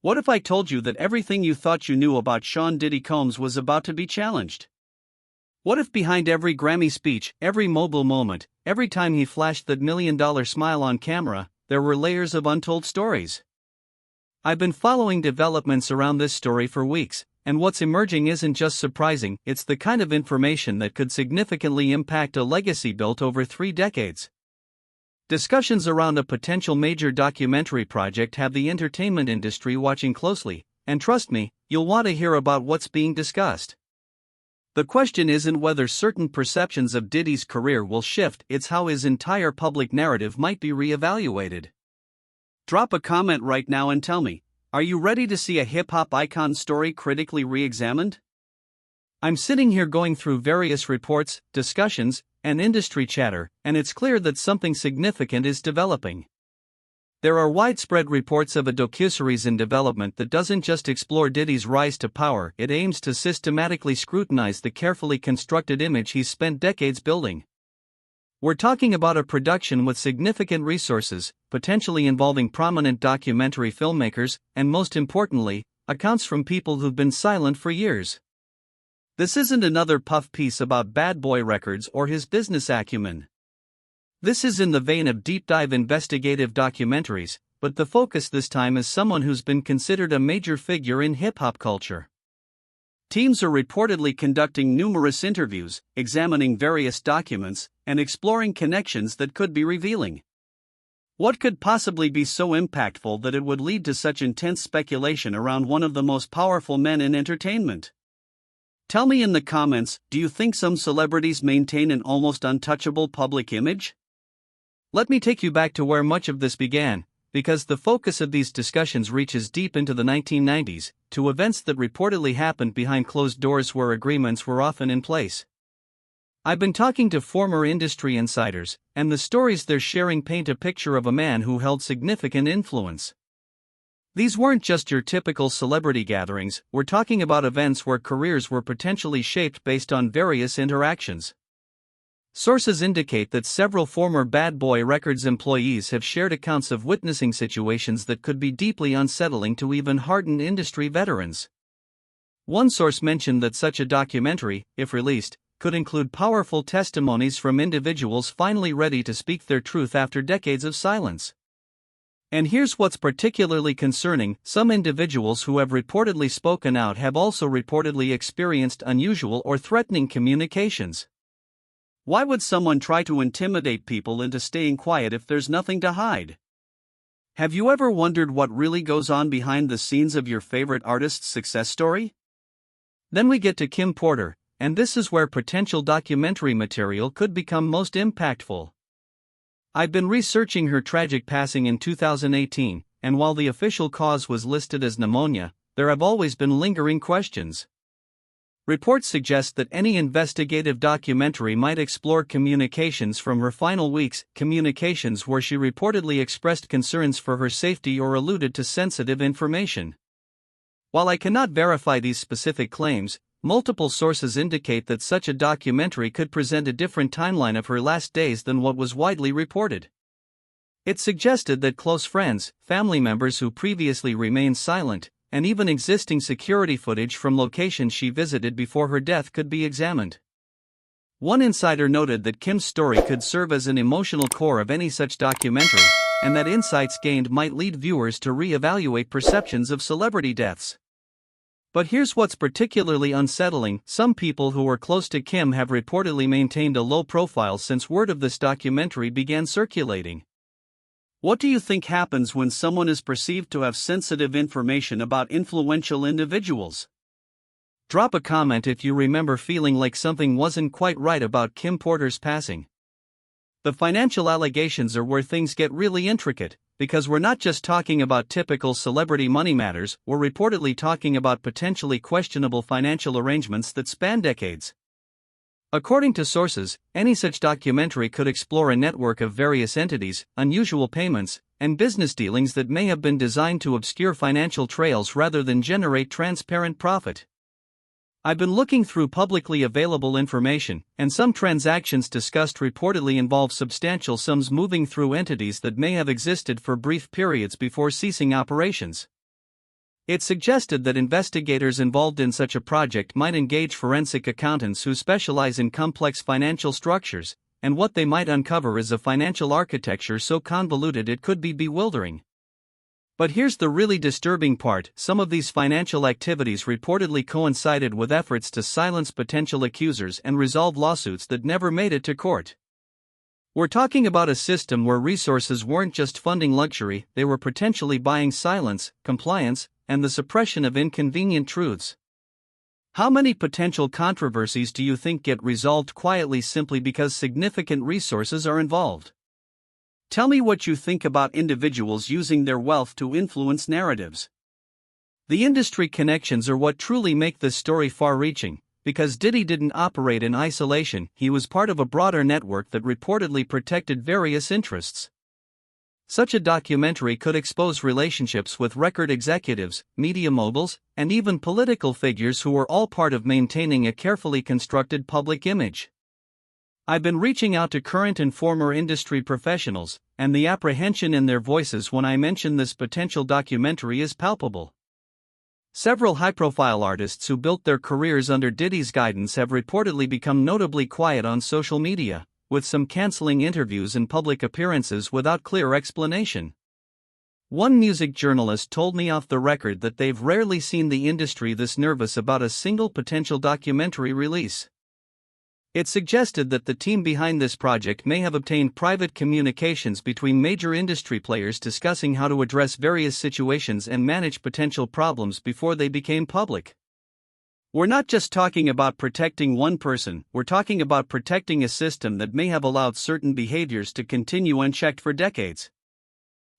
What if I told you that everything you thought you knew about Sean Diddy Combs was about to be challenged? What if behind every Grammy speech, every mogul moment, every time he flashed that $1 million smile on camera, there were layers of untold stories? I've been following developments around this story for weeks, and what's emerging isn't just surprising, it's the kind of information that could significantly impact a legacy built over 3 decades. Discussions around a potential major documentary project have the entertainment industry watching closely, and trust me, you'll want to hear about what's being discussed. The question isn't whether certain perceptions of Diddy's career will shift, it's how his entire public narrative might be re-evaluated. Drop a comment right now and tell me, are you ready to see a hip-hop icon story critically re-examined? I'm sitting here going through various reports, discussions, and industry chatter, and it's clear that something significant is developing. There are widespread reports of a docuseries in development that doesn't just explore Diddy's rise to power, it aims to systematically scrutinize the carefully constructed image he's spent decades building. We're talking about a production with significant resources, potentially involving prominent documentary filmmakers, and most importantly, accounts from people who've been silent for years. This isn't another puff piece about Bad Boy Records or his business acumen. This is in the vein of deep-dive investigative documentaries, but the focus this time is someone who's been considered a major figure in hip-hop culture. Teams are reportedly conducting numerous interviews, examining various documents, and exploring connections that could be revealing. What could possibly be so impactful that it would lead to such intense speculation around one of the most powerful men in entertainment? Tell me in the comments, do you think some celebrities maintain an almost untouchable public image? Let me take you back to where much of this began, because the focus of these discussions reaches deep into the 1990s, to events that reportedly happened behind closed doors where agreements were often in place. I've been talking to former industry insiders, and the stories they're sharing paint a picture of a man who held significant influence. These weren't just your typical celebrity gatherings, we're talking about events where careers were potentially shaped based on various interactions. Sources indicate that several former Bad Boy Records employees have shared accounts of witnessing situations that could be deeply unsettling to even hardened industry veterans. One source mentioned that such a documentary, if released, could include powerful testimonies from individuals finally ready to speak their truth after decades of silence. And here's what's particularly concerning, some individuals who have reportedly spoken out have also reportedly experienced unusual or threatening communications. Why would someone try to intimidate people into staying quiet if there's nothing to hide? Have you ever wondered what really goes on behind the scenes of your favorite artist's success story? Then we get to Kim Porter, and this is where potential documentary material could become most impactful. I've been researching her tragic passing in 2018, and while the official cause was listed as pneumonia, there have always been lingering questions. Reports suggest that any investigative documentary might explore communications from her final weeks, communications where she reportedly expressed concerns for her safety or alluded to sensitive information. While I cannot verify these specific claims, multiple sources indicate that such a documentary could present a different timeline of her last days than what was widely reported. It suggested that close friends, family members who previously remained silent, and even existing security footage from locations she visited before her death could be examined. One insider noted that Kim's story could serve as an emotional core of any such documentary, and that insights gained might lead viewers to re-evaluate perceptions of celebrity deaths. But here's what's particularly unsettling, some people who were close to Kim have reportedly maintained a low profile since word of this documentary began circulating. What do you think happens when someone is perceived to have sensitive information about influential individuals? Drop a comment if you remember feeling like something wasn't quite right about Kim Porter's passing. The financial allegations are where things get really intricate, because we're not just talking about typical celebrity money matters, we're reportedly talking about potentially questionable financial arrangements that span decades. According to sources, any such documentary could explore a network of various entities, unusual payments, and business dealings that may have been designed to obscure financial trails rather than generate transparent profit. I've been looking through publicly available information, and some transactions discussed reportedly involve substantial sums moving through entities that may have existed for brief periods before ceasing operations. It suggested that investigators involved in such a project might engage forensic accountants who specialize in complex financial structures, and what they might uncover is a financial architecture so convoluted it could be bewildering. But here's the really disturbing part: some of these financial activities reportedly coincided with efforts to silence potential accusers and resolve lawsuits that never made it to court. We're talking about a system where resources weren't just funding luxury, they were potentially buying silence, compliance, and the suppression of inconvenient truths. How many potential controversies do you think get resolved quietly simply because significant resources are involved? Tell me what you think about individuals using their wealth to influence narratives. The industry connections are what truly make this story far-reaching, because Diddy didn't operate in isolation, he was part of a broader network that reportedly protected various interests. Such a documentary could expose relationships with record executives, media moguls, and even political figures who were all part of maintaining a carefully constructed public image. I've been reaching out to current and former industry professionals, and the apprehension in their voices when I mention this potential documentary is palpable. Several high-profile artists who built their careers under Diddy's guidance have reportedly become notably quiet on social media, with some canceling interviews and public appearances without clear explanation. One music journalist told me off the record that they've rarely seen the industry this nervous about a single potential documentary release. It suggested that the team behind this project may have obtained private communications between major industry players discussing how to address various situations and manage potential problems before they became public. We're not just talking about protecting one person, we're talking about protecting a system that may have allowed certain behaviors to continue unchecked for decades.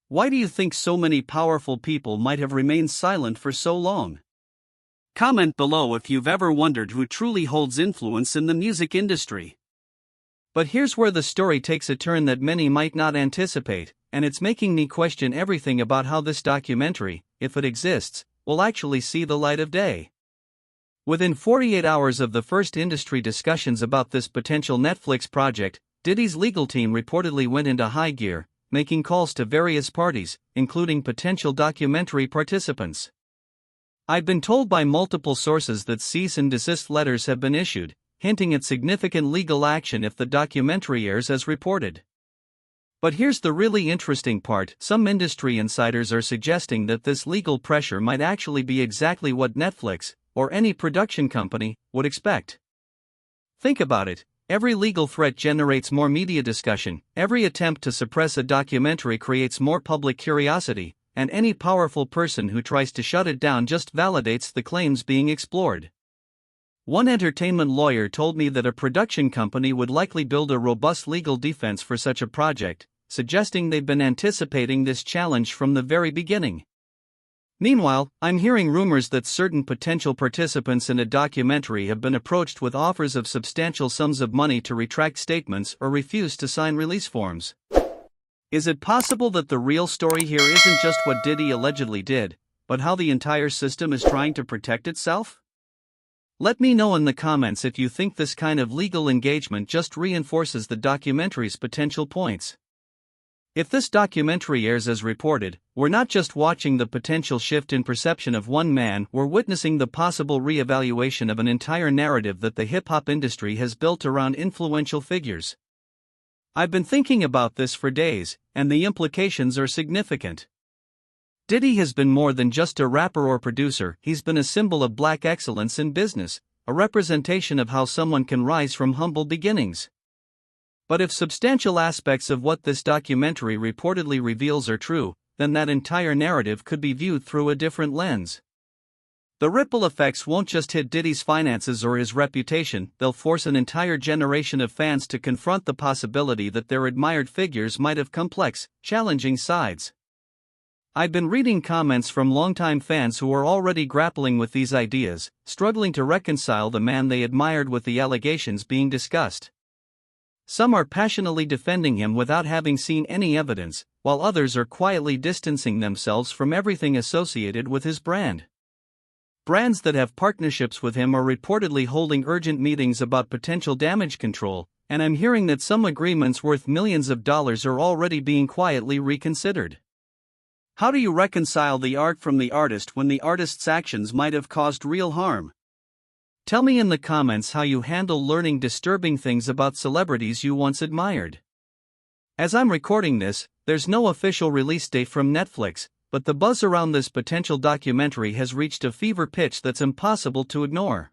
Why do you think so many powerful people might have remained silent for so long? Comment below if you've ever wondered who truly holds influence in the music industry. But here's where the story takes a turn that many might not anticipate, and it's making me question everything about how this documentary, if it exists, will actually see the light of day. Within 48 hours of the first industry discussions about this potential Netflix project, Diddy's legal team reportedly went into high gear, making calls to various parties, including potential documentary participants. I've been told by multiple sources that cease and desist letters have been issued, hinting at significant legal action if the documentary airs as reported. But here's the really interesting part: some industry insiders are suggesting that this legal pressure might actually be exactly what Netflix, or any production company, would expect. Think about it: every legal threat generates more media discussion, every attempt to suppress a documentary creates more public curiosity, and any powerful person who tries to shut it down just validates the claims being explored. One entertainment lawyer told me that a production company would likely build a robust legal defense for such a project, suggesting they've been anticipating this challenge from the very beginning. Meanwhile, I'm hearing rumors that certain potential participants in a documentary have been approached with offers of substantial sums of money to retract statements or refuse to sign release forms. Is it possible that the real story here isn't just what Diddy allegedly did, but how the entire system is trying to protect itself? Let me know in the comments if you think this kind of legal engagement just reinforces the documentary's potential points. If this documentary airs as reported, we're not just watching the potential shift in perception of one man, we're witnessing the possible re-evaluation of an entire narrative that the hip-hop industry has built around influential figures. I've been thinking about this for days, and the implications are significant. Diddy has been more than just a rapper or producer, he's been a symbol of black excellence in business, a representation of how someone can rise from humble beginnings. But if substantial aspects of what this documentary reportedly reveals are true, then that entire narrative could be viewed through a different lens. The ripple effects won't just hit Diddy's finances or his reputation, they'll force an entire generation of fans to confront the possibility that their admired figures might have complex, challenging sides. I've been reading comments from longtime fans who are already grappling with these ideas, struggling to reconcile the man they admired with the allegations being discussed. Some are passionately defending him without having seen any evidence, while others are quietly distancing themselves from everything associated with his brand. Brands that have partnerships with him are reportedly holding urgent meetings about potential damage control, and I'm hearing that some agreements worth millions of dollars are already being quietly reconsidered. How do you reconcile the art from the artist when the artist's actions might have caused real harm? Tell me in the comments how you handle learning disturbing things about celebrities you once admired. As I'm recording this, there's no official release date from Netflix, but the buzz around this potential documentary has reached a fever pitch that's impossible to ignore.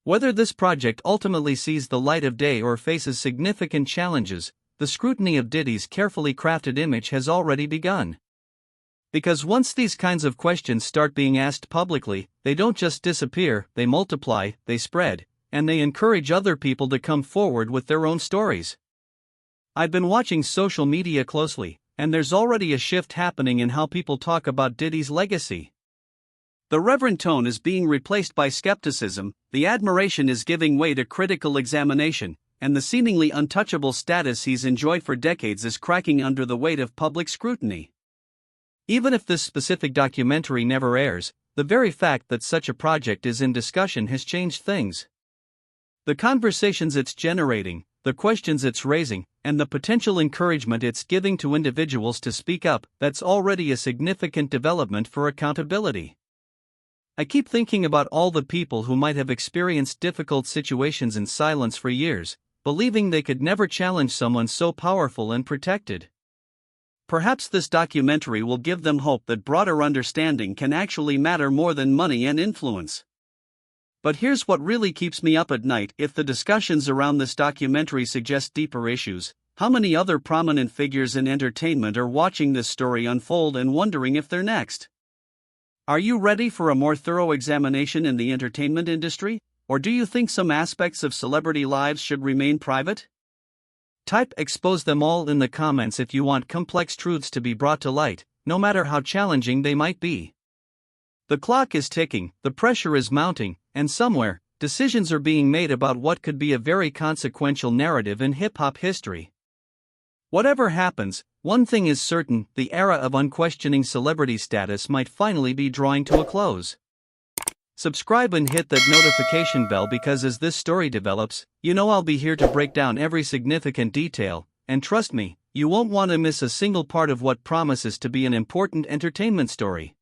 Whether this project ultimately sees the light of day or faces significant challenges, the scrutiny of Diddy's carefully crafted image has already begun. Because once these kinds of questions start being asked publicly, they don't just disappear, they multiply, they spread, and they encourage other people to come forward with their own stories. I've been watching social media closely, and there's already a shift happening in how people talk about Diddy's legacy. The reverent tone is being replaced by skepticism, the admiration is giving way to critical examination, and the seemingly untouchable status he's enjoyed for decades is cracking under the weight of public scrutiny. Even if this specific documentary never airs, the very fact that such a project is in discussion has changed things. The conversations it's generating, the questions it's raising, and the potential encouragement it's giving to individuals to speak up, that's already a significant development for accountability. I keep thinking about all the people who might have experienced difficult situations in silence for years, believing they could never challenge someone so powerful and protected. Perhaps this documentary will give them hope that broader understanding can actually matter more than money and influence. But here's what really keeps me up at night: if the discussions around this documentary suggest deeper issues, how many other prominent figures in entertainment are watching this story unfold and wondering if they're next? Are you ready for a more thorough examination in the entertainment industry, or do you think some aspects of celebrity lives should remain private? Type "expose them all" in the comments if you want complex truths to be brought to light, no matter how challenging they might be. The clock is ticking, the pressure is mounting, and somewhere, decisions are being made about what could be a very consequential narrative in hip-hop history. Whatever happens, one thing is certain: the era of unquestioning celebrity status might finally be drawing to a close. Subscribe and hit that notification bell, because as this story develops, you know I'll be here to break down every significant detail, and trust me, you won't want to miss a single part of what promises to be an important entertainment story.